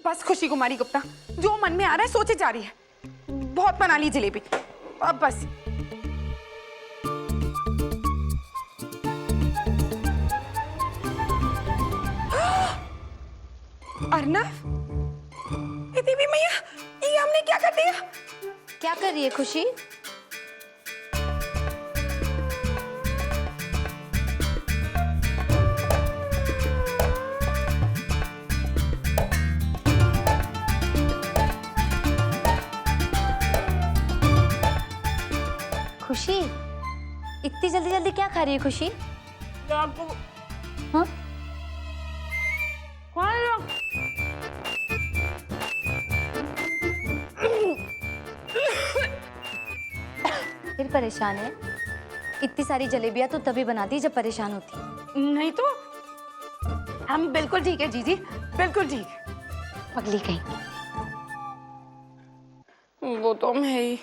बस खुशी कुमारी गुप्ता, जो मन में आ रहा है सोचे जा रही है। बहुत बना ली जलेबी, अब बस। अर्नव, ये देवी मैया, ये हमने क्या कर दिया? क्या कर रही है खुशी? खुशी, इतनी जल्दी जल्दी क्या खा रही है खुशी? हाँ? फिर परेशान है? इतनी सारी जलेबियां तो तभी बनाती जब परेशान होती। नहीं तो हम बिल्कुल ठीक है जीजी, बिल्कुल ठीक। पगली कहीं। वो तो हम है ही।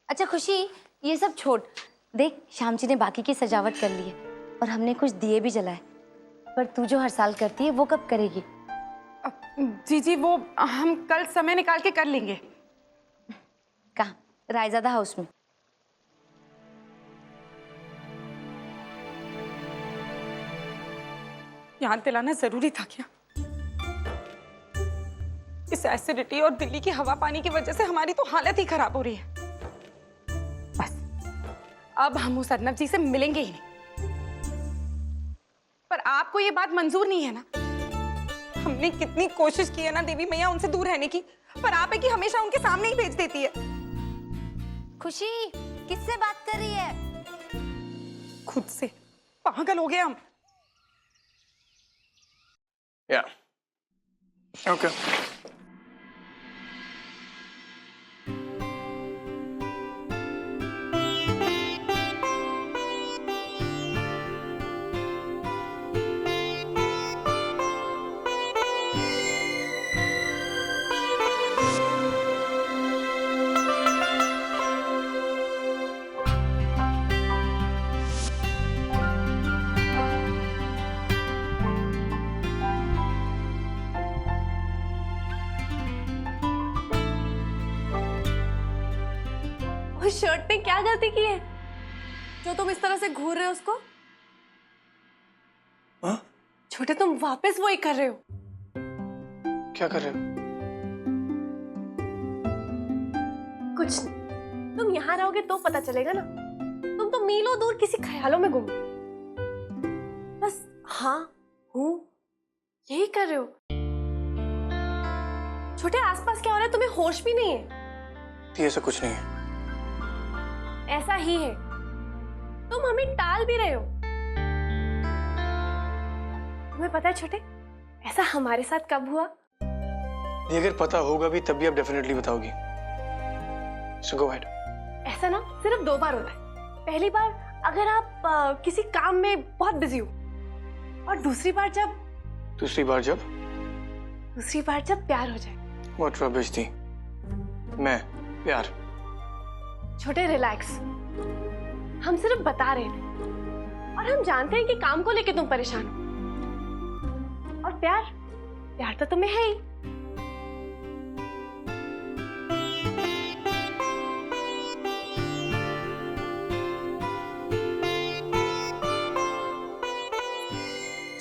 अच्छा खुशी, ये सब छोड़, देख श्याम जी ने बाकी की सजावट कर ली है और हमने कुछ दिए भी जलाए, पर तू जो हर साल करती है वो कब करेगी? जीजी वो हम कल समय निकाल के कर लेंगे। कहाँ? रायजादा हाउस में। याद दिलाना जरूरी था क्या? इस एसिडिटी और दिल्ली की हवा पानी की वजह से हमारी तो हालत ही खराब हो रही है। बस अब हम उस अर्नव जी से मिलेंगे ही नहीं। पर आपको ये बात मंजूर नहीं है ना? हमने कितनी कोशिश की है ना देवी मैया उनसे दूर रहने की, पर आप है कि हमेशा उनके सामने ही भेज देती है। खुशी, किससे बात कर रही है? खुद से। पागल हो गए हम। Yeah. Okay. उस शर्ट ने क्या गलती की है जो तुम इस तरह से घूर रहे हो उसको? हाँ? छोटे, तुम वापस वही कर रहे हो। क्या कर रहे हो? कुछ नहीं, तुम यहाँ रहोगे तो पता चलेगा ना। तुम तो मीलों दूर किसी ख्यालों में गुम, बस हाँ हूँ यही कर रहे हो। छोटे, आसपास क्या हो रहा है तुम्हें होश भी नहीं है। ऐसा कुछ नहीं है। ऐसा ही है, तुम हमें टाल भी रहे हो। तुम्हें पता है छोटे, ऐसा हमारे साथ कब हुआ? ये अगर पता होगा भी तब भी आप डेफिनेटली बताओगी। So go ahead. ऐसा ना सिर्फ 2 बार होता है। पहली बार अगर आप किसी काम में बहुत बिजी हो, और दूसरी बार जब प्यार हो जाए। What rubbish थी। मैं प्यार। छोटे रिलैक्स, हम सिर्फ बता रहे थे और हम जानते हैं कि काम को लेके तुम परेशान हो, और प्यार तो तुम्हें है ही।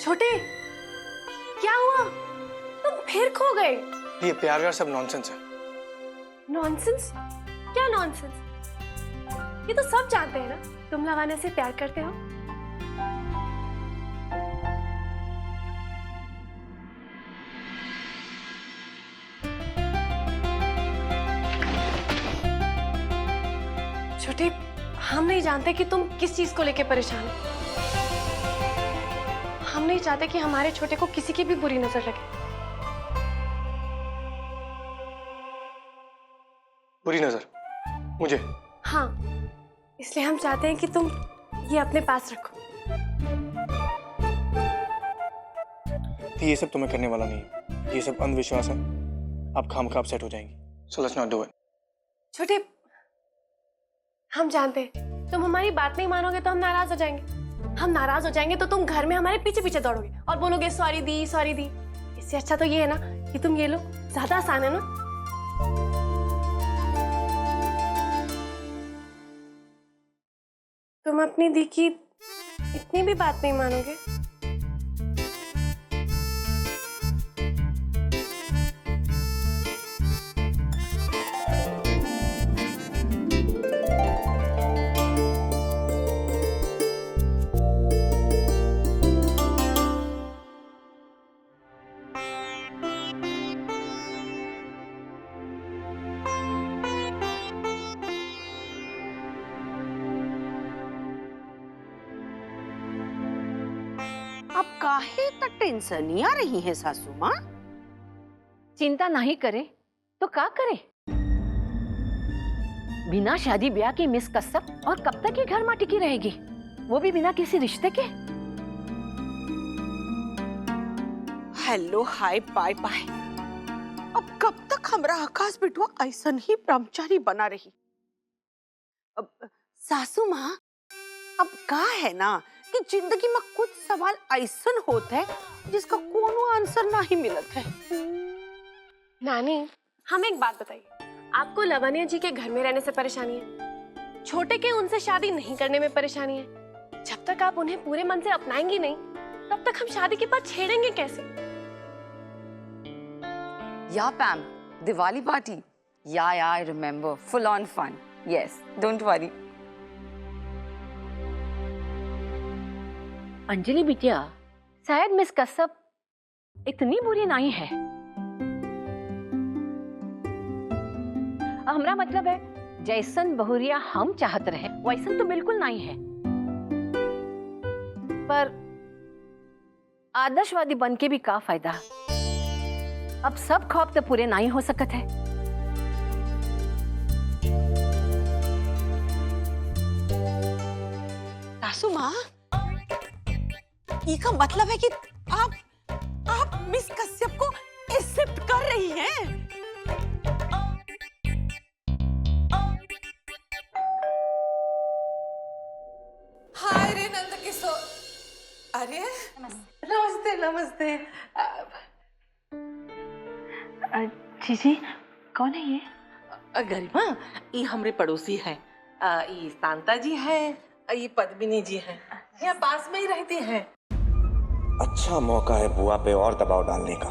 छोटे, क्या हुआ? तुम फिर खो गए। ये प्यार व्यार सब नॉनसेंस है। नॉनसेंस? क्या नॉनसेंस? ये तो सब जानते हैं ना तुम लवाना से प्यार करते हो। छोटे, हम नहीं जानते कि तुम किस चीज को लेके परेशान हो। हम नहीं चाहते कि हमारे छोटे को किसी की भी बुरी नजर लगे। बुरी नजर? मुझे? हाँ, इसलिए हम चाहते हैं कि तुम ये अपने पास रखो। ये सब तुम्हें करने वाला नहीं है। ये सब अंधविश्वास है। आप खामखा अपसेट हो जाएंगी। So let's not do it. छोटे, हम जानते हैं तुम हमारी बात नहीं मानोगे तो हम नाराज हो जाएंगे। हम नाराज हो जाएंगे तो तुम घर में हमारे पीछे पीछे दौड़ोगे और बोलोगे सॉरी दी, सॉरी दी। इससे अच्छा तो ये है ना कि तुम ये लो, ज्यादा आसान है ना। तुम अपनी दी की इतनी भी बात नहीं मानोगे? अब काहे तक टेंशन आ रही है सासू माँ? चिंता नहीं करे तो का करे? बिना शादी ब्याह की मिस कश्यप और कब तक ये घर में टिकी रहेगी, वो भी बिना किसी रिश्ते के। Hello hi bye bye. अब कब तक हमरा आकाश बिटुआ ऐसन ही ब्रह्मचारी बना रही? अब सासू माँ, अब का है ना कि जिंदगी में कुछ सवाल ऐसन होते हैं जिसका कोनो आंसर नहीं मिलत है। नानी, हमें एक बात बताइए, आपको लवण्य जी के घर में रहने से परेशानी है, छोटे के उनसे शादी नहीं करने में परेशानी है। जब तक आप उन्हें पूरे मन से अपनाएंगी नहीं, तब तक हम शादी की बात छेड़ेंगे कैसे? Yeah, Pam. Diwali party. Yeah, I remember. Full on fun. Yes, don't worry. Anjali बिटिया, शायद मिस कश्यप इतनी बुरी नहीं है। हमरा मतलब है जैसन बहुरिया हम चाहत रहे वैसन तो बिल्कुल नहीं है, पर आदर्शवादी बन के भी का फायदा? अब सब ख्वाब तो पूरे नहीं हो सकत है। सासू माँ, इसका मतलब है कि आप मिस कश्यप को एक्सेप्ट कर रही हैं? हाय रे नंद किशोर। अरे नमस्ते नमस्ते। जीजी, कौन है ये? गरिमा, ये हमरे पड़ोसी हैं। ये शांता जी हैं, ये पद्मिनी जी हैं, यहाँ पास में ही रहती हैं। अच्छा मौका है बुआ पे और दबाव डालने का।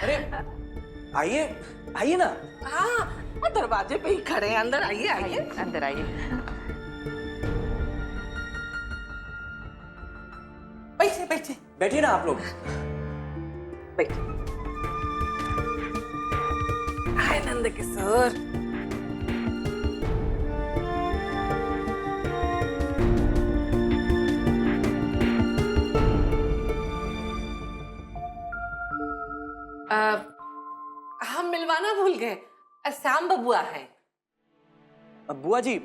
अरे आइए आइए ना। हाँ, दरवाजे पे ही खड़े हैं, अंदर आइए आइए। अंदर आइए। बैठिए बैठिए बैठिए ना आप लोग। बैठिए। हाय नंद किशोर। हम मिलवाना भूल गए, श्याम बबुआ है। अब बुआ जी,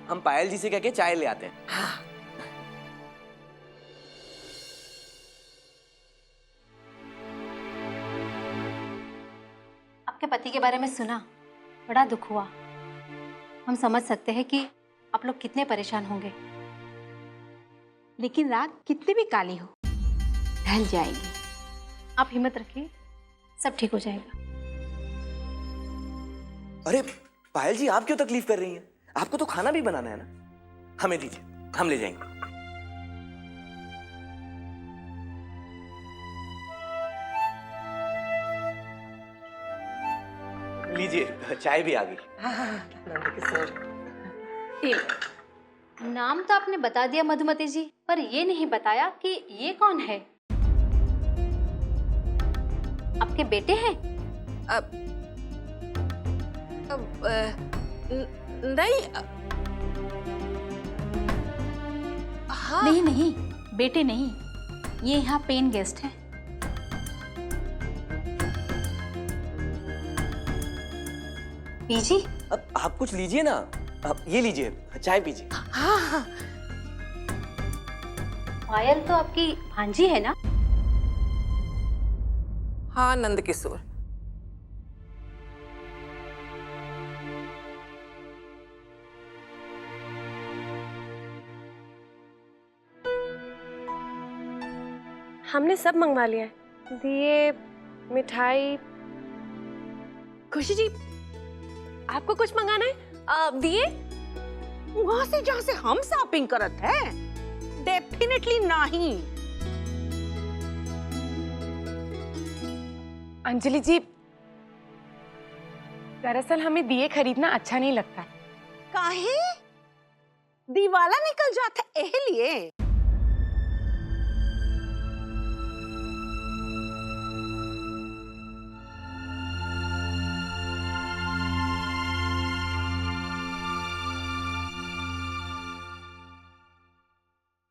हम पायल जी से कह के चाय ले आते हैं। हाँ। आपके पति के बारे में सुना, बड़ा दुख हुआ। हम समझ सकते हैं कि आप लोग कितने परेशान होंगे, लेकिन रात कितनी भी काली हो ढल जाएगी। आप हिम्मत रखिए, सब ठीक हो जाएगा। अरे पायल जी, आप क्यों तकलीफ कर रही हैं? आपको तो खाना भी बनाना है ना। हमें दीजिए, हम ले जाएंगे। लीजिए, चाय भी आ गई। नंद किशोर। नाम तो आपने बता दिया मधुमती जी, पर ये नहीं बताया कि ये कौन है। आपके बेटे हैं? नहीं। हाँ। नहीं नहीं, बेटे नहीं, ये यहाँ पेन गेस्ट हैं। पीजी? अब आप कुछ लीजिए ना। अब ये लीजिए, चाय पीजिए। हाँ हाँ। पायल तो आपकी भांजी है ना? हाँ नंद किशोर। हमने सब मंगवा लिया है, दिए, मिठाई। खुशी जी, आपको कुछ मंगाना है? दिए? वहां से जहां से हम शॉपिंग करत है, डेफिनेटली नहीं। अंजलि जी, दरअसल हमें दिए खरीदना अच्छा नहीं लगता। काहे? दिवाला निकल जाता है एह लिए।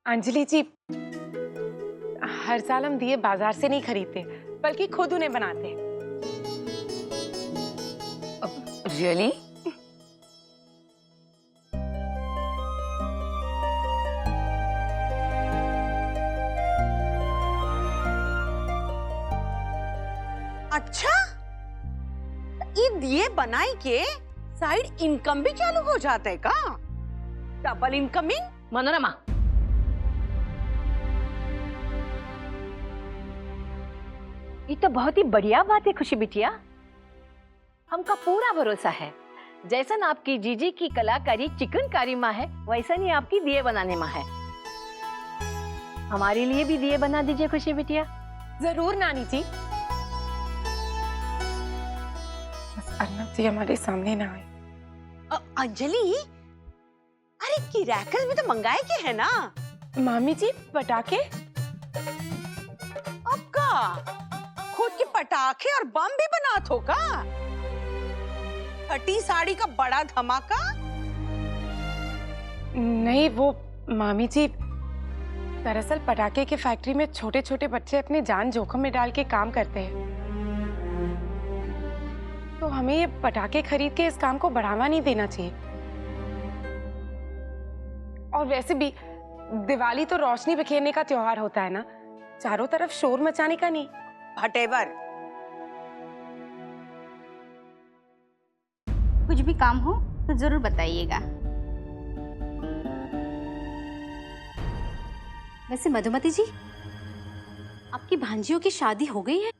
अंजलि जी, हर साल हम दिए बाजार से नहीं खरीदते, बल्कि खुद उन्हें बनाते हैं। रियली? अच्छा, ये दिए बनाई के साइड इनकम भी चालू हो जाता है का? Double incoming? मनोरमा, ये तो बहुत ही बढ़िया बात है खुशी बिटिया। हमका पूरा भरोसा है, जैसन आपकी जीजी की कलाकारी चिकनकारी माँ है, वैसन ही आपकी दिए बनाने माँ है। हमारे लिए भी दिए बना दीजिए खुशी बिटिया। जरूर नानी जी, बस अर्नब जी हमारे सामने ना आए। अंजलि, अरे किराकल में तो मंगाए के है ना? मामी जी, पटाखे? अब का खुद के पटाखे और बम भी बनात हो का? फटी साड़ी का बड़ा धमाका? नहीं, वो मामी जी, दरअसल पटाखे की फैक्ट्री में छोटे छोटे बच्चे अपनी जान जोखिम में डाल के काम करते हैं, तो हमें ये पटाखे खरीद के इस काम को बढ़ावा नहीं देना चाहिए। और वैसे भी दिवाली तो रोशनी बिखेरने का त्योहार होता है ना, चारों तरफ शोर मचाने का नहीं। हटेवर। कुछ भी काम हो तो जरूर बताइएगा। वैसे मधुमती जी, आपकी भांजियों की शादी हो गई है?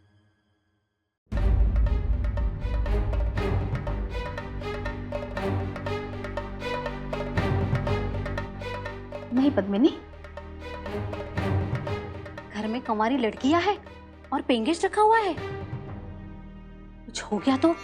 नहीं पद्मिनी, घर में कंवारी लड़कियां हैं और पेंगेज रखा हुआ है, कुछ हो गया तो?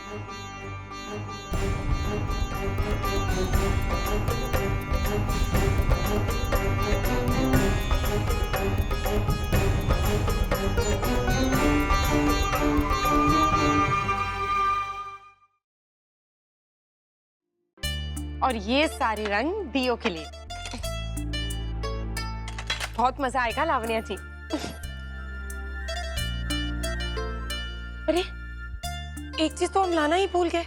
और ये सारे रंग दियो के लिए। बहुत मजा आएगा लावण्या जी। अरे, एक चीज तो हम लाना ही भूल गए।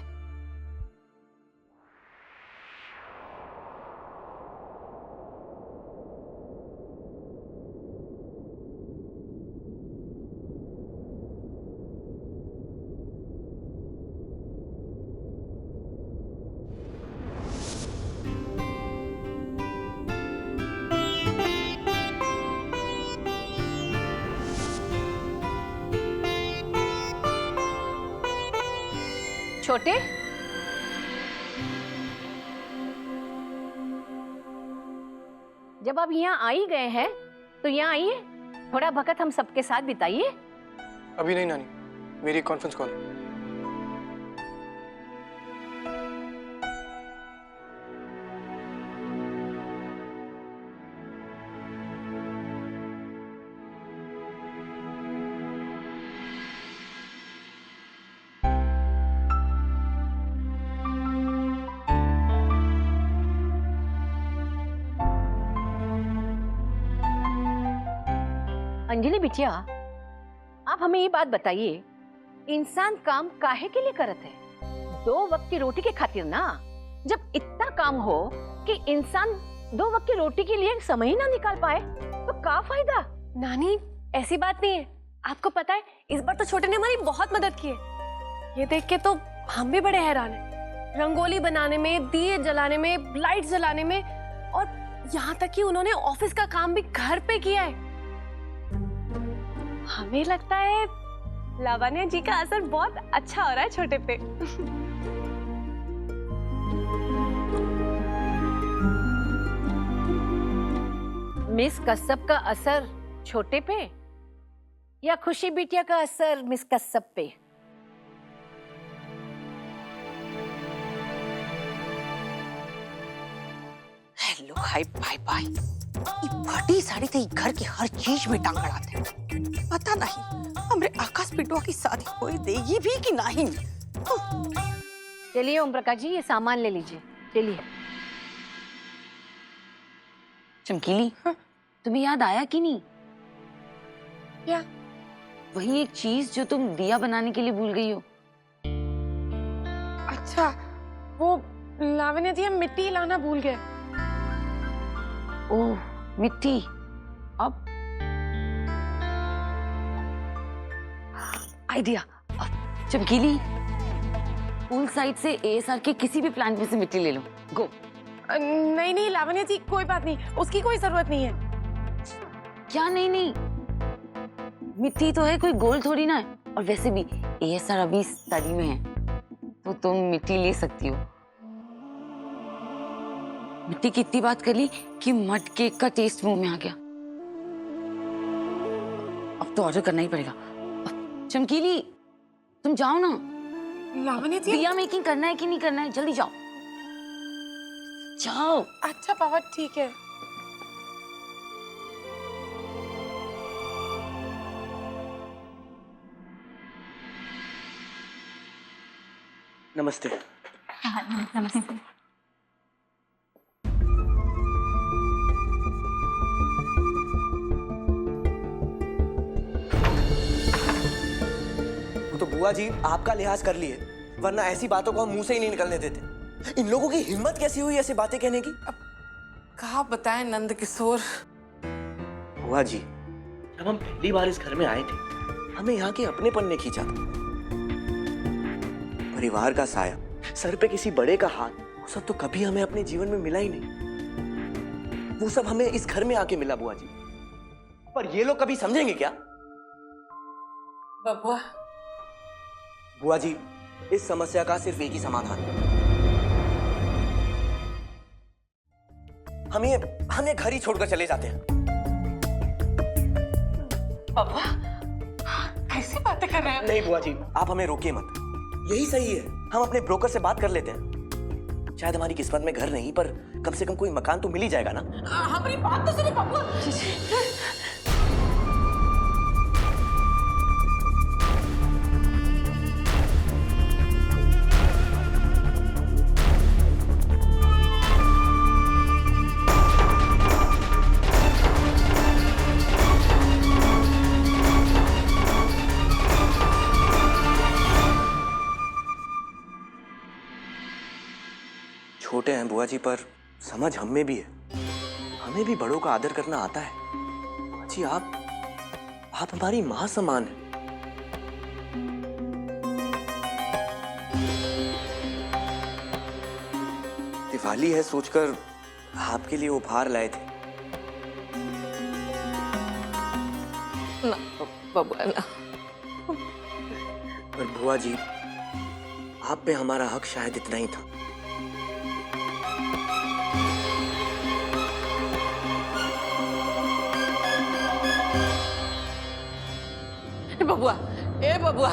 छोटे, जब आप यहाँ आ ही गए हैं तो यहाँ आइए, थोड़ा वक्त हम सबके साथ बिताइए। अभी नहीं नानी, मेरी कॉन्फ्रेंस कॉल। अंजलि बिटिया, आप हमें ये बात बताइए, इंसान काम काहे के लिए करत है? 2 वक्त की रोटी के खातिर ना। जब इतना काम हो कि इंसान 2 वक्त की रोटी के लिए समय ही ना निकाल पाए तो क्या फायदा? नानी, ऐसी बात नहीं है। आपको पता है, इस बार तो छोटे ने हमारी बहुत मदद की है। ये देख के तो हम भी बड़े हैरान हैं। रंगोली बनाने में, दिए जलाने में, लाइट जलाने में, और यहाँ तक कि उन्होंने ऑफिस का काम भी घर पे किया है। हमें लगता है लावण्या जी का असर बहुत अच्छा हो रहा है छोटे पे। मिस कश्यप का असर छोटे पे या खुशी बिटिया का असर मिस कश्यप पे? Hello hi bye bye. ये फटी साड़ी ते घर की हर चीज में टांग अड़ाते। पता नहीं हमरे आकाश पिटुआ की शादी होए देगी भी कि नहीं। चलिए ओम प्रकाश जी, ये सामान ले लीजिए, चलिए। चमकीली, तुम्हें याद आया कि नहीं? क्या? वही एक चीज जो तुम दिया बनाने के लिए भूल गई हो। अच्छा, वो लावण्या जी, हम मिट्टी लाना भूल गए। ओह, मिट्टी। अब आइडिया। चमकीली, पूल साइड से एएसआर के किसी भी प्लांट में से मिट्टी ले लो। गो। नहीं नहीं लावण्या जी, कोई बात नहीं, उसकी कोई जरूरत नहीं है। क्या नहीं नहीं? मिट्टी तो है, कोई गोल थोड़ी ना है। और वैसे भी एएसआर अभी स्टडी में है, तो तुम मिट्टी ले सकती हो। मिट्टी की इतनी बात कर ली कि मड केक का टेस्ट मुंह में आ गया। अब तो ऑर्डर करना ही पड़ेगा। चमकीली, तुम जाओ ना। लावण्या जी, दिया मेकिंग करना है कि नहीं करना है? जल्दी जाओ जाओ। अच्छा पापा, ठीक है। नमस्ते। नमस्ते। वो तो बुआ जी आपका लिहाज कर लिए, वरना ऐसी बातों को हम मुंह से ही नहीं निकलने देते। इन लोगों की हिम्मत कैसी हुई ऐसी बातें कहने की? कहा बताएं नंद किशोर। बुआ जी, जब हम पहली बार इस घर में आए थे, हमें यहाँ के अपनेपन ने खींचा था। परिवार का साया, सर पे किसी बड़े का हाथ, वो सब तो कभी हमें अपने जीवन में मिला ही नहीं। वो सब हमें इस घर में आके मिला बुआ जी। पर ये लोग कभी समझेंगे क्या? बबुआ, बुआ जी, इस समस्या का सिर्फ एक ही समाधान है। हम ये घर ही छोड़कर चले जाते हैं। बबुआ, कैसी बातें कर रहे हैं? नहीं बुआ जी, आप हमें रोकिए मत। यही सही है, हम अपने ब्रोकर से बात कर लेते हैं। शायद हमारी किस्मत में घर नहीं, पर कम से कम कोई मकान तो मिल ही जाएगा ना। हमारी बात तो सुनो बबुआ। छोटे हैं बुआ जी, पर समझ हम में भी है। हमें भी बड़ों का आदर करना आता है। बुआ जी, आप हमारी मां समान हैं। दिवाली है सोचकर आपके लिए उपहार लाए थे। ना बबुआ ना। पर बुआ जी, आप पे हमारा हक शायद इतना ही था। बबुआ, ए बबुआ,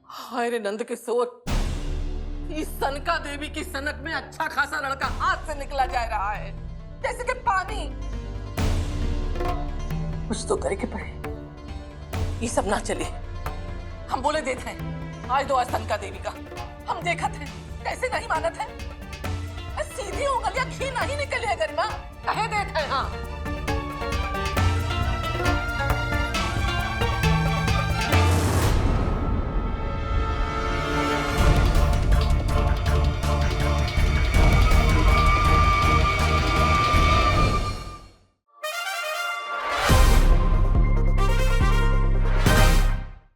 हाय रे नंद किशोर, इस सनका देवी की सनक में अच्छा खासा लड़का हाथ से निकला जा रहा है, जैसे कि पानी। कुछ तो करके पड़े। ये सब ना चले। हम बोले देते हैं आज दो आज सनका देवी का। हम देखा थे कैसे नहीं मानत है। सीधी उंगलियां घी नहीं निकले गरिमा, कहे देते हैं। हाँ